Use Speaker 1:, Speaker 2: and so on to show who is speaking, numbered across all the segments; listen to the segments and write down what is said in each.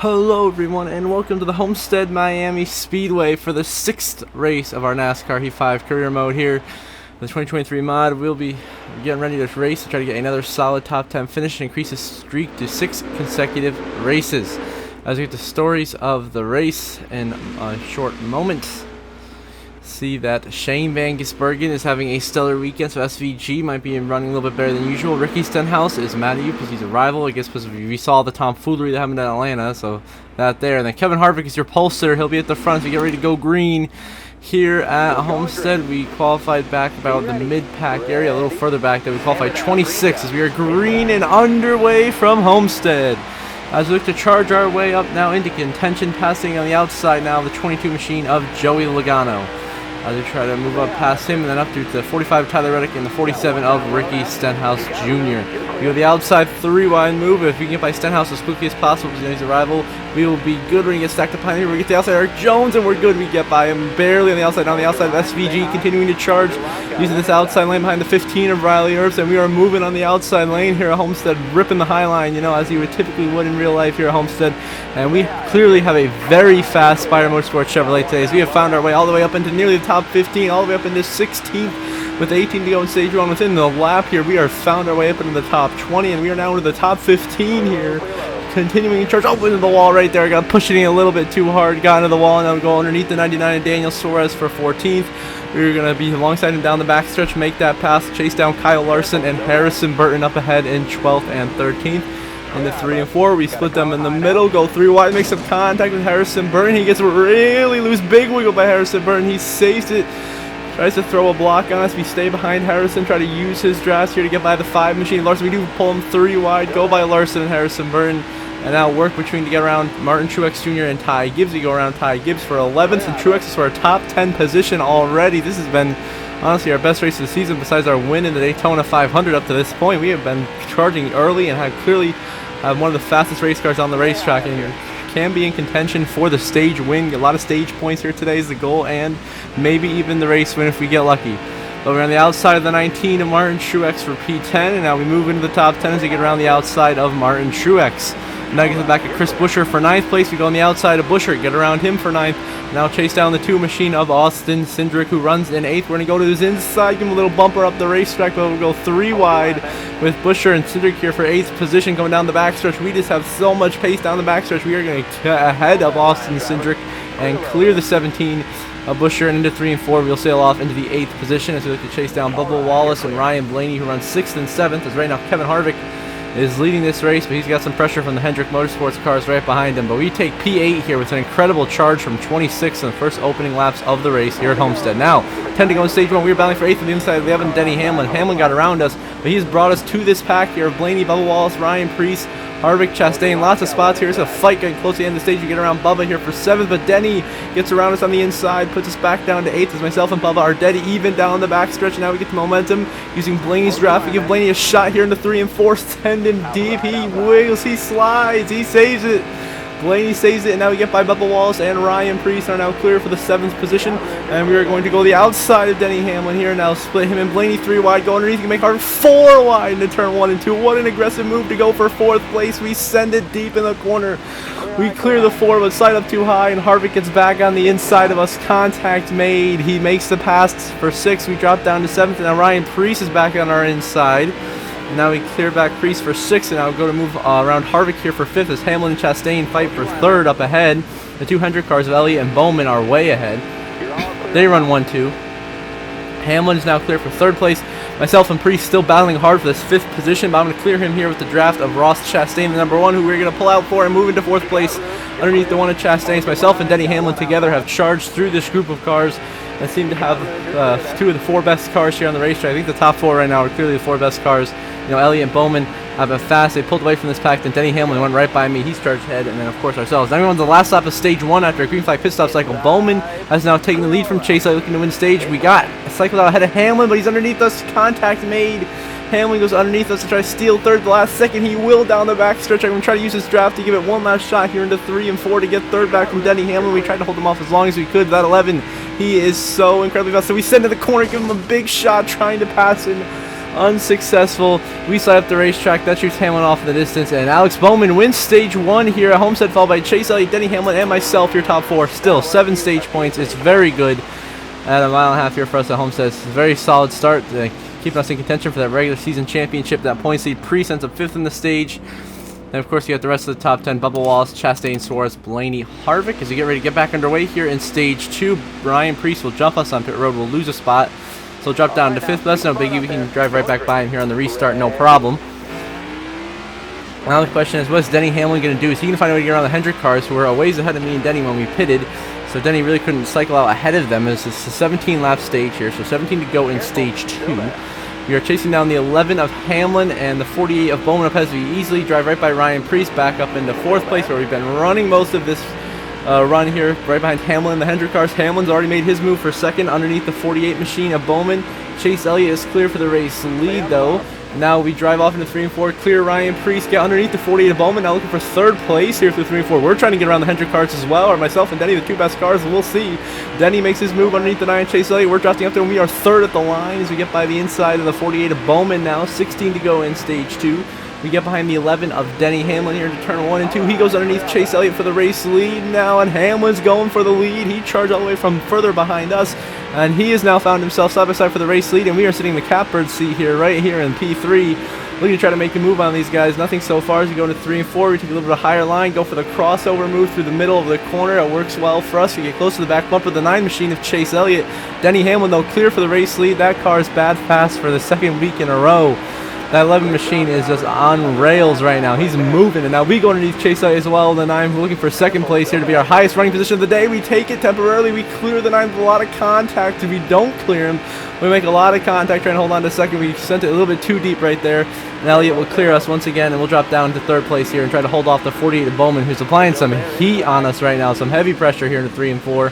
Speaker 1: Hello everyone and welcome to the Homestead Miami Speedway for the 6th race of our NASCAR Heat 5 career mode here. The 2023 mod. We'll be getting ready to race to try to get another solid top 10 finish and increase the streak to 6 consecutive races. As we get the stories of the race in a short moment. See that Shane Van Gisbergen is having a stellar weekend, so SVG might be running a little bit better than usual. Ricky Stenhouse is mad at you because he's a rival, I guess, because we saw the tomfoolery that happened in Atlanta, so that there. And then Kevin Harvick is your pulser. He'll be at the front as we get ready to go green here at Homestead. We qualified back about the mid-pack area, a little further back there. We qualified 26 as we are green and underway from Homestead. As we look to charge our way up now into contention, passing on the outside now the 22 machine of Joey Logano. As we try to move up past him and then up through to the 45 Tyler Reddick and the 47 of Ricky Stenhouse Jr. We go the outside 3-wide move. If we can get by Stenhouse as quickly as possible because he's a rival, we will be good when he gets stacked up behind here. We get the outside Eric Jones and we're good. We get by him barely on the outside of SVG, continuing to charge using this outside lane behind the 15 of Riley Earps, and we are moving on the outside lane here at Homestead, ripping the high line, you know, as you would typically would in real life here at Homestead. And we clearly have a very fast Spyder Motorsports Chevrolet today, as we have found our way all the way up into nearly the top 15, all the way up into 16th with 18 to go in stage 1. Within the lap here, we are found our way up into the top 20, and we are now into the top 15 here. Continuing to charge into the wall right there. Got pushing it a little bit too hard. Got into the wall, and now go underneath the 99 of Daniel Suarez for 14th. We're going to be alongside him down the backstretch, make that pass, chase down Kyle Larson and Harrison Burton up ahead in 12th and 13th. In the 3 and 4, we split them in the middle, go 3 wide, make some contact with Harrison Burton. He gets really loose, big wiggle by Harrison Burton. He saves it, tries to throw a block on us. We stay behind Harrison, try to use his draft here to get by the 5 machine. Larson, we do pull him 3 wide, go by Larson and Harrison Burton. And now work between to get around Martin Truex Jr. and Ty Gibbs. We go around Ty Gibbs for 11th, and Truex is for a top 10 position already. This has been, honestly, our best race of the season besides our win in the Daytona 500 up to this point. We have been charging early and have clearly one of the fastest race cars on the racetrack in here. Can be in contention for the stage win. A lot of stage points here today is the goal, and maybe even the race win if we get lucky. But we're on the outside of the 19 of Martin Truex for P10, and now we move into the top 10 as we get around the outside of Martin Truex. Now get back at Chris Buescher for 9th place. We go on the outside of Buescher, get around him for 9th. Now chase down the 2 machine of Austin Cindric, who runs in 8th. We're going to go to his inside, give him a little bumper up the racetrack, but we'll go 3 wide with Buescher and Cindric here for 8th position going down the backstretch. We just have so much pace down the backstretch. We are going to get ahead of Austin Cindric and clear the 17 of Buescher, and into 3 and 4 we'll sail off into the 8th position as we look to chase down Bubba Wallace and Ryan Blaney, who runs 6th and 7th, as right now Kevin Harvick is leading this race, but he's got some pressure from the Hendrick Motorsports cars right behind him. But we take P8 here with an incredible charge from 26 in the first opening laps of the race here at Homestead. Now, 10 to go in stage 1. We were battling for 8th on the inside. We have Denny Hamlin. Hamlin got around us, but he's brought us to this pack here of Blaney, Bubba Wallace, Ryan Preece, Harvick, Chastain. Lots of spots here. It's a fight getting close to the end of the stage. We get around Bubba here for 7th, but Denny gets around us on the inside, puts us back down to 8th as myself and Bubba are dead even down the backstretch. And now we get the momentum using Blaney's draft. We give Blaney a shot here in the 3 and 4, sending deep. He wiggles, he slides, he saves it. Blaney saves it, and now we get by Bubba Wallace and Ryan Preece are now clear for the 7th position, and we are going to go the outside of Denny Hamlin here. Now split him and Blaney 3 wide, go underneath. You can make Harvick 4 wide into turn 1 and 2. What an aggressive move to go for 4th place. We send it deep in the corner. We clear the 4, but side up too high, and Harvick gets back on the inside of us. Contact made. He makes the pass for 6th. We drop down to 7th, and now Ryan Preece is back on our inside. Now we clear back Preece for 6th, and now we'll go to move around Harvick here for 5th as Hamlin and Chastain fight for 3rd up ahead. The 200 cars of Elliott and Bowman are way ahead. They run 1-2. Hamlin is now clear for 3rd place. Myself and Preece still battling hard for this 5th position, but I'm going to clear him here with the draft of Ross Chastain, the number 1, who we're going to pull out for and move into 4th place underneath the 1 of Chastain's. Myself and Denny Hamlin together have charged through this group of cars and seem to have 2 of the 4 best cars here on the racetrack. I think the top 4 right now are clearly the 4 best cars. You know, Elliott and Bowman have been fast. They pulled away from this pack. Then Denny Hamlin went right by me. He's charged ahead, and then of course ourselves. Now we're on the last lap of stage 1 after a green flag pit stop cycle. Bowman has now taken the lead from Chase, looking to win stage. We got a cycle out ahead of Hamlin, but he's underneath us. Contact made. Hamlin goes underneath us to try to steal 3rd. The last second, he will down the backstretch. I'm going to try to use his draft to give it one last shot here into 3 and 4 to get 3rd back from Denny Hamlin. We tried to hold him off as long as we could. That 11, he is so incredibly fast. So we send to the corner, give him a big shot, trying to pass him unsuccessful. We slide up the racetrack. That shoots Hamlin off in the distance, and Alex Bowman wins stage 1 here at Homestead, followed by Chase Elliott, Denny Hamlin, and myself, your top 4. Still 7 stage points. It's very good at a mile and a half here for us at Homestead. It's a very solid start, keeping us in contention for that regular season championship. That points lead pre-sends up 5th in the stage. And of course, you got the rest of the top 10: Bubba Wallace, Chastain, Suarez, Blaney, Harvick. As we get ready to get back underway here in stage 2, Ryan Preece will jump us on pit road. We'll lose a spot, so we'll drop down to 5th. That's no biggie. We can drive right back by him here on the restart, no problem. Now the question is, what's Denny Hamlin going to do? Is he going to find a way to get around the Hendrick cars, who were a ways ahead of me and Denny when we pitted? So Denny really couldn't cycle out ahead of them. This is a 17-lap stage here, so 17 to go in stage 2. We are chasing down the 11 of Hamlin and the 48 of Bowman up as we easily drive right by Ryan Preece, back up into 4th place, where we've been running most of this run here, right behind Hamlin and the Hendrick cars. Hamlin's already made his move for 2nd underneath the 48 machine of Bowman. Chase Elliott is clear for the race lead, though. Now we drive off into 3 and 4, clear Ryan Preece, get underneath the 48 of Bowman, now looking for 3rd place here through 3 and 4. We're trying to get around the Hendrick cars as well, or myself and Denny, the 2 best cars, we'll see. Denny makes his move underneath the 9 Chase Elliott. We're drafting up there, and we are 3rd at the line as we get by the inside of the 48 of Bowman now. 16 to go in stage 2. We get behind the 11 of Denny Hamlin here to turn 1 and 2. He goes underneath Chase Elliott for the race lead now, and Hamlin's going for the lead. He charged all the way from further behind us, and he has now found himself side by side for the race lead, and we are sitting in the catbird seat here, right here in P3. Looking to try to make a move on these guys. Nothing so far as we go into 3 and 4. We take a little bit of higher line, go for the crossover move through the middle of the corner. It works well for us. We get close to the back bumper of the 9 machine of Chase Elliott. Denny Hamlin, though, clear for the race lead. That car is bad fast for the 2nd week in a row. That 11 machine is just on rails right now. He's moving, and now we go underneath Chase Elliott as well. The 9 looking for 2nd place here to be our highest running position of the day. We take it temporarily. We clear the 9 with a lot of contact. If we don't clear him, we make a lot of contact trying to hold on to 2nd. We sent it a little bit too deep right there. And Elliott will clear us once again, and we'll drop down to 3rd place here and try to hold off the 48 of Bowman, who's applying some heat on us right now. Some heavy pressure here in 3 and 4.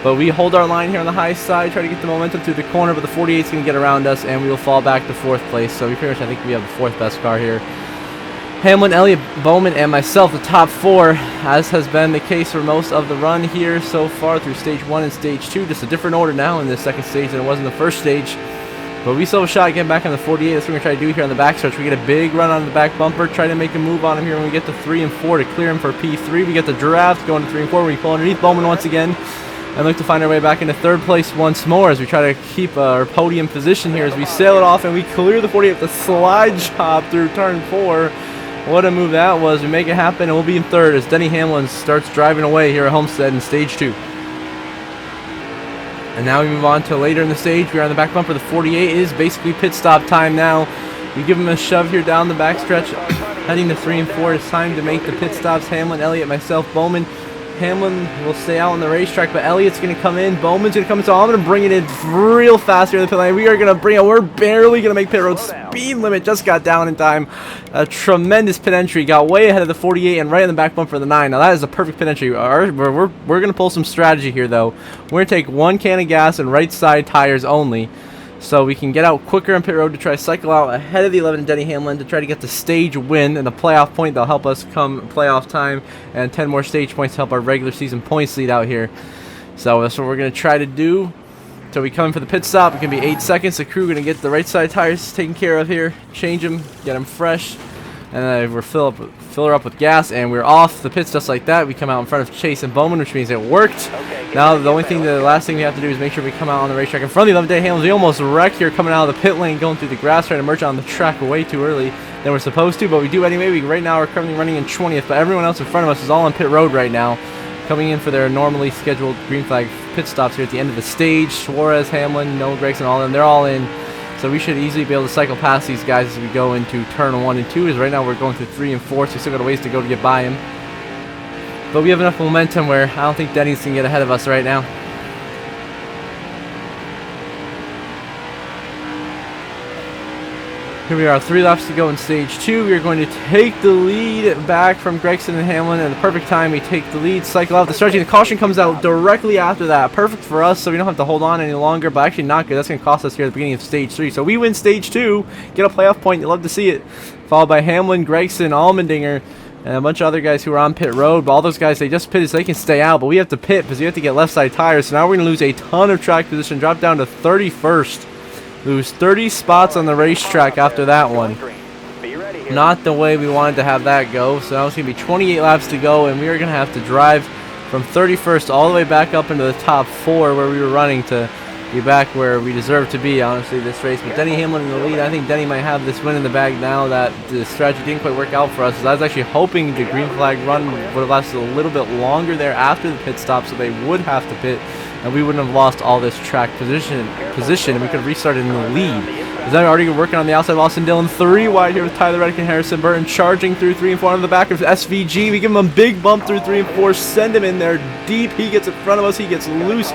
Speaker 1: But we hold our line here on the high side, try to get the momentum through the corner, but the 48 is going to get around us, and we will fall back to 4th place. So we pretty much, I think we have the 4th best car here. Hamlin, Elliott, Bowman, and myself, the top 4, as has been the case for most of the run here so far through stage 1 and stage 2. Just a different order now in this 2nd stage than it was in the 1st stage. But we still have a shot getting back on the 48. That's what we're going to try to do here on the backstretch. We get a big run on the back bumper, try to make a move on him here when we get to 3 and 4 to clear him for P3. We get the draft going to 3 and 4 where we pull underneath Bowman once again and look to find our way back into 3rd place once more as we try to keep our podium position here as we sail it off and we clear the 48 with a slide job through turn 4. What a move that was. We make it happen, and we'll be in 3rd as Denny Hamlin starts driving away here at Homestead in stage 2. And now we move on to later in the stage. We are on the back bumper. The 48 is basically pit stop time now. We give him a shove here down the backstretch, heading to 3 and 4. It's time to make the pit stops. Hamlin, Elliott, myself, Bowman. Hamlin will stay out on the racetrack, but Elliott's going to come in. Bowman's going to come in, so I'm going to bring it in real fast here in the pit lane. We are going to bring it. We're barely going to make pit road. Speed limit just got down in time. A tremendous pit entry. Got way ahead of the 48 and right on the back bumper of the 9. Now that is a perfect pit entry. We're going to pull some strategy here, though. We're going to take 1 can of gas and right side tires only, so we can get out quicker on pit road to try to cycle out ahead of the 11 Denny Hamlin to try to get the stage win and the playoff point that'll help us come playoff time, and 10 more stage points to help our regular season points lead out here. So that's what we're going to try to do. So we come in for the pit stop. It can be 8 seconds. The crew going to get the right side tires taken care of here, change them, get them fresh, and then we're fill her up with gas, and we're off the pits just like that. We come out in front of Chase and Bowman, which means it worked. Now the last thing we have to do is make sure we come out on the racetrack in front of the 11 Denny Hamlin. We almost wrecked here coming out of the pit lane, going through the grass, trying to merge on the track way too early than we're supposed to, but we do anyway. Right now we're currently running in 20th, but everyone else in front of us is all on pit road right now, coming in for their normally scheduled green flag pit stops here at the end of the stage. Suarez, Hamlin, Noah Gregson, all of them, they're all in. So we should easily be able to cycle past these guys as we go into turn 1 and 2. As right now we're going through 3 and 4, so we still got a ways to go to get by him. But we have enough momentum where I don't think Denny's can get ahead of us right now. Here we are, 3 laps to go in stage 2. We are going to take the lead back from Gregson and Hamlin, and the perfect time we take the lead, cycle out the strategy. The caution comes out directly after that. Perfect for us, so we don't have to hold on any longer, but actually not good. That's going to cost us here at the beginning of stage 3. So we win stage 2, get a playoff point. You'll love to see it. Followed by Hamlin, Gregson, Allmendinger, and a bunch of other guys who are on pit road. But all those guys, they just pitted so they can stay out, but we have to pit because we have to get left side tires. So now we're going to lose a ton of track position, drop down to 31st. lose 30 spots on the racetrack after that one. Not the way we wanted to have that go. So now it's going to be 28 laps to go, and we are going to have to drive from 31st all the way back up into the top 4 where we were running to be back where we deserve to be, honestly, this race. But Denny Hamlin in the lead. I think Denny might have this win in the bag now that the strategy didn't quite work out for us. I was actually hoping the green flag run would have lasted a little bit longer there after the pit stop, so they would have to pit, and we wouldn't have lost all this track position, and we could have restarted in the lead. Is that already working on the outside of Austin Dillon? 3 wide here with Tyler Reddick and Harrison Burton, charging through 3 and 4 on the back of SVG. We give him a big bump through 3 and 4, send him in there deep. He gets in front of us, he gets loose.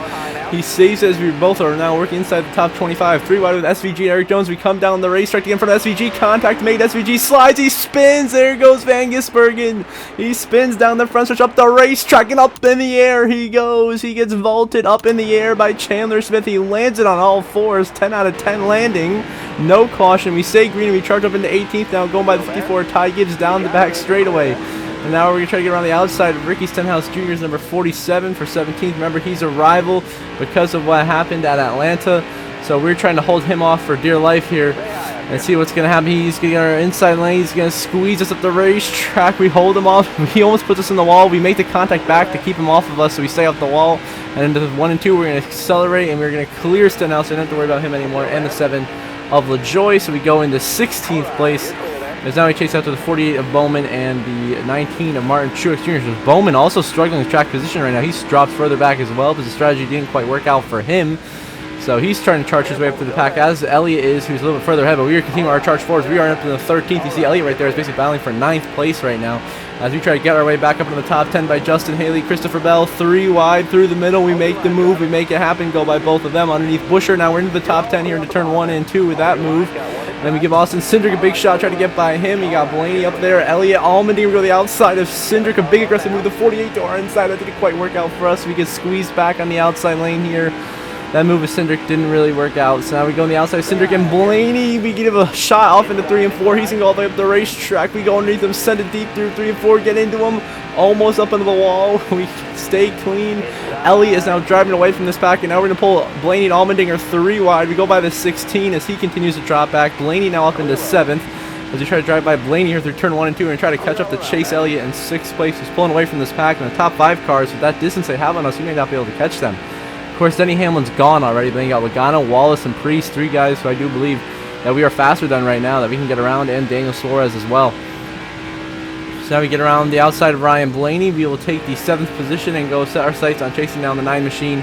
Speaker 1: He saves as we both are now working inside the top 25. 3 wide with SVG and Eric Jones. We come down the racetrack to get in front of SVG. Contact made. SVG slides. He spins. There goes Van Gisbergen. He spins down the front stretch up the racetrack and up in the air he goes. He gets vaulted up in the air by Chandler Smith. He lands it on all 4s. 10 out of 10 landing. No caution. We stay green and we charge up into 18th now, going by the 54. Ty Gibbs down the back straightaway. And now we're going to try to get around the outside of Ricky Stenhouse Jr. is number 47 for 17th. Remember, he's a rival because of what happened at Atlanta. So we're trying to hold him off for dear life here and see what's going to happen. He's going to get our inside lane. He's going to squeeze us up the racetrack. We hold him off. He almost puts us in the wall. We make the contact back to keep him off of us, so we stay off the wall. And into the 1 and 2, we're going to accelerate, and we're going to clear Stenhouse, so we don't have to worry about him anymore. And the 7 of LaJoy, so we go into 16th place. As now we chase after the 48 of Bowman and the 19 of Martin Truex Jr. Bowman also struggling with track position right now. He's dropped further back as well, but the strategy didn't quite work out for him. So he's trying to charge his way up through the pack, as Elliott is, who's a little bit further ahead. But we are continuing our charge forwards. We are up to the 13th. You see Elliott right there is basically battling for 9th place right now, as we try to get our way back up into the top 10 by Justin Haley, Christopher Bell, 3 wide through the middle. We make the move. We make it happen. Go by both of them underneath Buescher. Now we're into the top 10 here into turn 1 and 2 with that move. Then we give Austin Cindric a big shot, try to get by him. He got Blaney up there. Elliott Allmendinger, we go to the outside of Cindric. A big aggressive move, the 48 to our inside. That didn't quite work out for us. We get squeezed back on the outside lane here. That move with Cindric didn't really work out. So now we go on the outside of Cindric and Blaney. We give a shot off into 3 and 4. He's going to go all the way up the racetrack. We go underneath him, send it deep through 3 and 4, get into him. Almost up into the wall. We stay clean. Elliott is now driving away from this pack, and now we're going to pull Blaney and Allmendinger 3 wide. We go by the 16 as he continues to drop back. Blaney now up into 7th. As we try to drive by Blaney here through turn 1 and 2 and try to catch up to Chase Elliott in 6th place. He's pulling away from this pack, and the top 5 cars, with that distance they have on us, we may not be able to catch them. Of course, Denny Hamlin's gone already, but then you got Logano, Wallace, and Priest, 3 guys who I do believe that we are faster than right now, that we can get around, and Daniel Suarez as well. So now we get around the outside of Ryan Blaney. We will take the 7th position and go set our sights on chasing down the 9 machine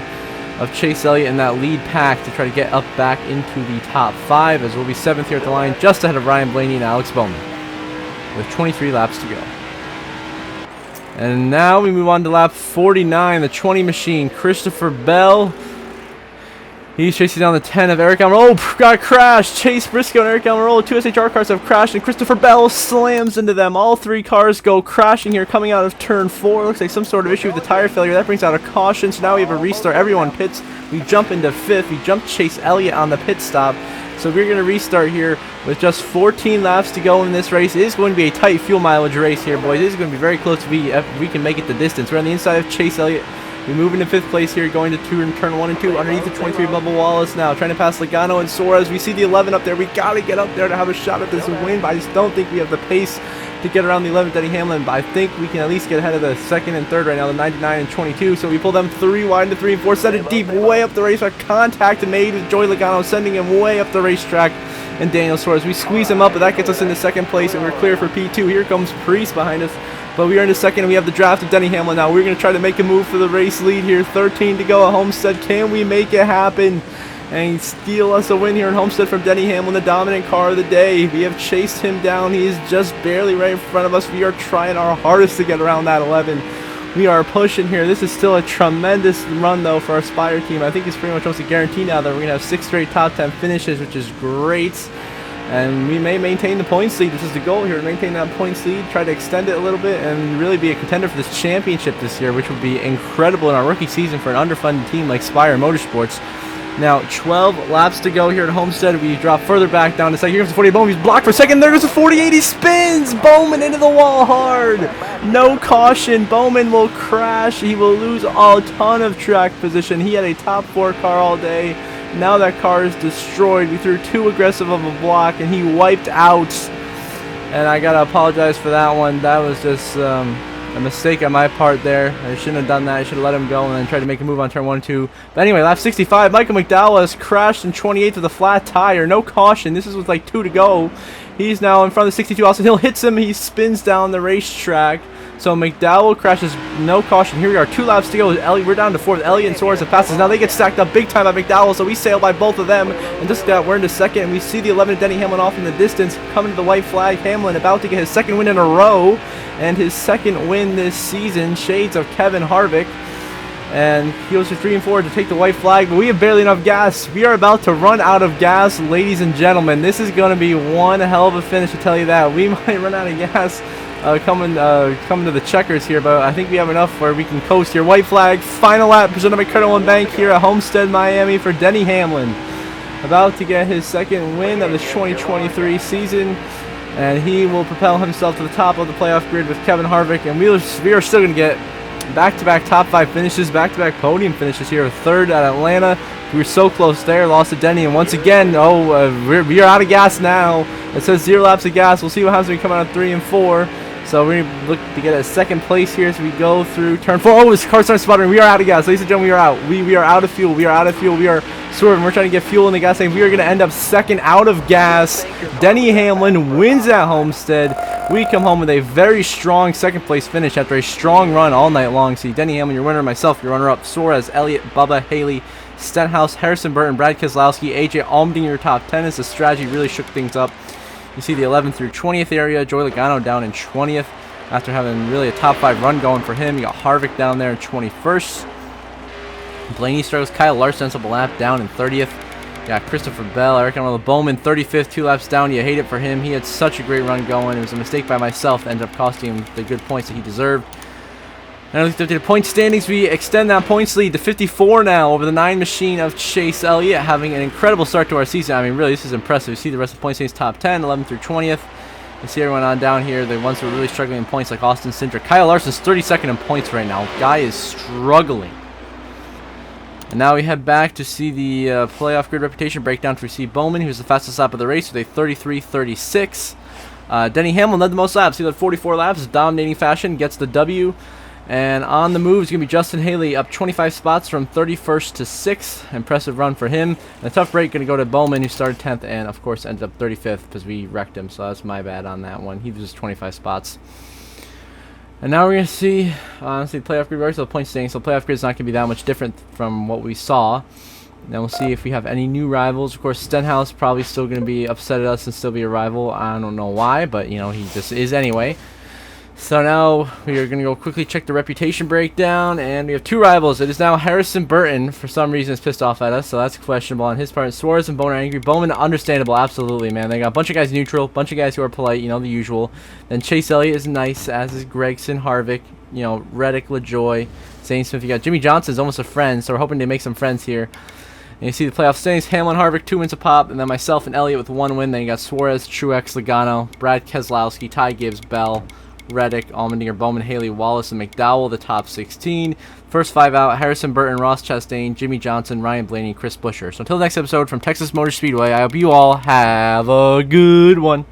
Speaker 1: of Chase Elliott in that lead pack to try to get up back into the top 5, as we'll be 7th here at the line, just ahead of Ryan Blaney and Alex Bowman, with 23 laps to go. And now we move on to lap 49, the 20 machine, Christopher Bell. He's chasing down the 10 of Eric Almirola. Oh, got crashed. Chase Briscoe and Eric Almirola, 2 SHR cars have crashed, and Christopher Bell slams into them. All 3 cars go crashing here coming out of turn 4. Looks like some sort of issue with the tire failure. That brings out a caution, so now we have a restart. Everyone pits. We jump into 5th. We jump Chase Elliott on the pit stop. So we're going to restart here with just 14 laps to go in this race. It is going to be a tight fuel mileage race here, boys. It is going to be very close if we can make it the distance. We're on the inside of Chase Elliott. We move into 5th place here, going to turn 1 and 2 underneath the 23 Bubba Wallace now, trying to pass Logano and Suarez. We see the 11 up there. We got to get up there to have a shot at this win, but I just don't think we have the pace to get around the 11th Denny Hamlin, but I think we can at least get ahead of the 2nd and 3rd right now, the 99 and 22. So we pull them 3 wide into 3 and 4, set it deep way up the racetrack. Contact made with Joey Logano, sending him way up the racetrack. And Daniel Suarez, we squeeze him up, but that gets us into 2nd place, and we're clear for P2. Here comes Priest behind us, but we are into 2nd, and we have the draft of Denny Hamlin now. We're going to try to make a move for the race lead here. 13 to go at Homestead. Can we make it happen and steal us a win here in Homestead from Denny Hamlin, the dominant car of the day? We have chased him down. He is just barely right in front of us. We are trying our hardest to get around that 11. We are pushing here. This is still a tremendous run, though, for our Spire team. I think it's pretty much almost a guarantee now that we're going to have 6 straight top 10 finishes, which is great. And we may maintain the points lead. This is the goal here, to maintain that points lead, try to extend it a little bit, and really be a contender for this championship this year, which would be incredible in our rookie season for an underfunded team like Spire Motorsports. Now, 12 laps to go here at Homestead. We drop further back down to 2nd. Here comes the 48 Bowman. He's blocked for 2nd. There goes the 48. He spins. Bowman into the wall hard. No caution. Bowman will crash. He will lose a ton of track position. He had a top 4 car all day. Now that car is destroyed. We threw too aggressive of a block, and he wiped out. And I gotta apologize for that one. That was just a mistake on my part there. I shouldn't have done that. I should have let him go and then tried to make a move on turn 1 and 2. But anyway, lap 65, Michael McDowell has crashed in 28th with a flat tire. No caution. This is with like 2 to go. He's now in front of the 62. Austin Hill hits him. He spins down the racetrack. So McDowell crashes, no caution. Here we are, 2 laps to go. We're down to 4th. Elliott and Suarez have passed us. Now they get stacked up big time by McDowell, so we sail by both of them. And just we're into 2nd, and we see the 11 Denny Hamlin off in the distance, coming to the white flag. Hamlin about to get his 2nd win in a row, and his 2nd win this season. Shades of Kevin Harvick. And he goes to 3 and 4 to take the white flag, but we have barely enough gas. We are about to run out of gas, ladies and gentlemen. This is going to be one hell of a finish, to tell you that. We might run out of gas coming to the checkers here, but I think we have enough where we can coast here. White flag, final lap presented by Colonel and Bank here at Homestead, Miami for Denny Hamlin. About to get his 2nd win of the 2023 season, and he will propel himself to the top of the playoff grid with Kevin Harvick, and we are still going to get back-to-back top 5 finishes, back-to-back podium finishes here. 3rd at Atlanta. We were so close there, lost to Denny, and once again, we are out of gas now. It says 0 laps of gas. We'll see what happens when we come out of 3 and 4. So we're going to look to get a 2nd place here as we go through turn 4. Oh, this car starts sputtering. We are out of gas. Ladies and gentlemen, we are out. We are out of fuel. We are out of fuel. We are swerving. We're trying to get fuel in the gas tank. We are going to end up 2nd out of gas. Denny Hamlin wins at Homestead. We come home with a very strong 2nd place finish after a strong run all night long. See, Denny Hamlin, your winner, myself, your runner-up, Suarez, Elliott, Bubba, Haley, Stenhouse, Harrison Burton, Brad Keselowski, AJ Allmendinger, your top 10 as the strategy really shook things up. You see the 11th through 20th area. Joey Logano down in 20th after having really a top 5 run going for him. You got Harvick down there in 21st. Blaney struggles. Kyle Larson ends up a lap down in 30th. You got Christopher Bell, Eric Almirola Bowman, 35th, 2 laps down. You hate it for him. He had such a great run going. It was a mistake by myself that ended up costing him the good points that he deserved. And at the point standings, we extend that points lead to 54 now over the 9 machine of Chase Elliott, having an incredible start to our season. I mean, really, this is impressive. You see the rest of the point standings top 10, 11 through 20th. You see everyone on down here, the ones who are really struggling in points, like Austin Cindric. Kyle Larson's 32nd in points right now. Guy is struggling. And now we head back to see the playoff grid reputation breakdown to receive Bowman, who's the fastest lap of the race with a 33.36. Denny Hamlin led the most laps. He led 44 laps, dominating fashion, gets the W. And on the move is going to be Justin Haley, up 25 spots from 31st to 6th. Impressive run for him. And a tough break going to go to Bowman, who started 10th and, of course, ended up 35th because we wrecked him. So that's my bad on that one. He was just 25 spots. And now we're going to see, honestly, playoff grid reverse, so the point standings. So playoff grid is not going to be that much different from what we saw. Then we'll see if we have any new rivals. Of course, Stenhouse probably still going to be upset at us and still be a rival. I don't know why, but, you know, he just is anyway. So now we are going to go quickly check the reputation breakdown, and we have 2 rivals. It is now Harrison Burton, for some reason, is pissed off at us, so that's questionable on his part. Suarez and Bowman are angry. Bowman, understandable, absolutely, man. They got a bunch of guys neutral, a bunch of guys who are polite, you know, the usual. Then Chase Elliott is nice, as is Gregson, Harvick, you know, Reddick, LaJoy, Zane Smith. You got Jimmy Johnson's almost a friend, so we're hoping to make some friends here. And you see the playoff standings, Hamlin, Harvick, 2 wins a pop, and then myself and Elliott with 1 win. Then you got Suarez, Truex, Logano, Brad Keselowski, Ty Gibbs, Bell, Reddick, Allmendinger, Bowman, Haley, Wallace, and McDowell, the top 16. First 5 out, Harrison Burton, Ross Chastain, Jimmy Johnson, Ryan Blaney, and Chris Buescher. So until the next episode from Texas Motor Speedway, I hope you all have a good one.